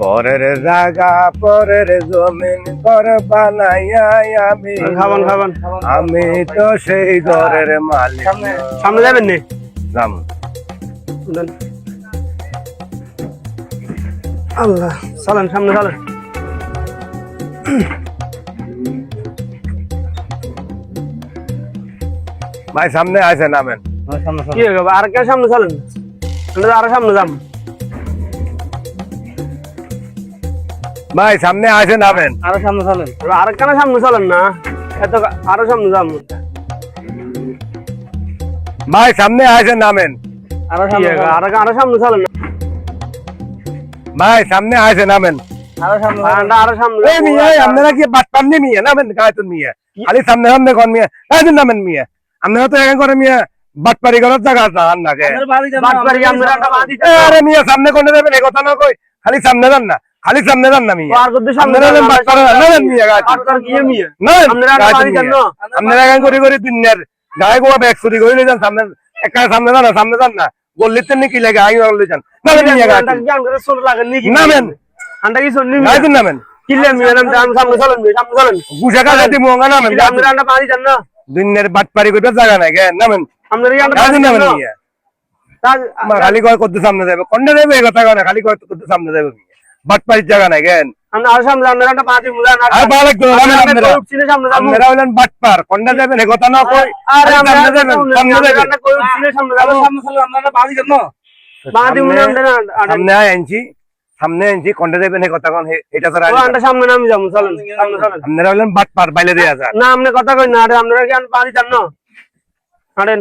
পরের জায়গা পরের জমিন ঘর বানাইয়া আমি খাবান খাবান আমি তো সেই ঘরের মালিক। সামনে যাবেন নি যাম আল্লাহ চলেন সামনে চলেন ভাই সামনে আছে নামেন। কি হবে আর কে সামনে চলেন আরো সামনে যাম ভাই সামনে আছে নামেন। আরো সামনে চলেন আর কেন সামনে চলেন না এত আরো সামনে যাম ভাই সামনে আছে নামেন। আরো সামনে আরো সামনে চলেন না ভাই সামনে আছে নামেন। আরো সামনে আরো সামনে এই মিয়া আপনারা কি বাট পাননি মিয়া নামেন গায়তুন মিয়া খালি সামনে সামনে কোন মিয়া গায়তুন নামেন মিয়া আপনারা তো এখন করে মিয়া বাটপারি করার জায়গা জান না কে বাটপারি আমরা একটা বাদি আরে মিয়া সামনে কোন যাবেন এই কথা না কই খালি সামনে যান না খালি সামনে যান না মিয়া আর কত সামনে আপনারা বাটপারি নামেন মিয়া গায়তুন আর কি মিয়া না আমরা একটা বাদি জানো আপনারা এখন করে করে দুনিয়ার গায়ে গোয়া ব্যাগ চুরি করে নিয়ে যান সামনে একা সামনে যান না বললিতে নাকি লাগে আই বললে যান নামেন মিয়া গায়তুন জ্ঞান করে সোল লাগেন নাকি নামেন আন্ডা কি শুননি গায়তুন নামেন কিলে মিয়া নাম সামনে চলেন সামনে চলেন গুছা কাজে দিমু নামেন আমরা একটা বাদি জানো দুনিয়ার বাটপারি করতে জায়গা নাই কে নামেন আমরা একটা গায়তুন বাদি নামেন জানো মিয়া খালি কয় কত সামনে যাবে কোনটা যাবে এই কথা কয় না খালি কয় কত সামনে যাবে বাটপাড়ির জায়গা নাই কেন আমরা আর সামনে আমরা একটা বাদি মুলা না আর ভালো লাগতো না আপনারা উঠছিলে সামনে যাবো আপনারা হলেন বাটপার কোনটা যাবেন এই কথা না কই আরে আরে আমরা সামনে যাবেন সামনে যাবেন একটা কই উঠছিলে সামনে যাবো সামনে চলে আমরা একটা বাদি জানো বাদি মুলা সামনে আনছি সামনে আনছি কোনটা যাবেন এই কথা কোন এটা তো ও আমরা সামনে নামি যাবো চলেন সামনে চলেন আপনারা হলেন বাটপার বাইরে দেয়া যায় না আপনি কথা কই না আরে আমরা কি বাদি জানো আরেন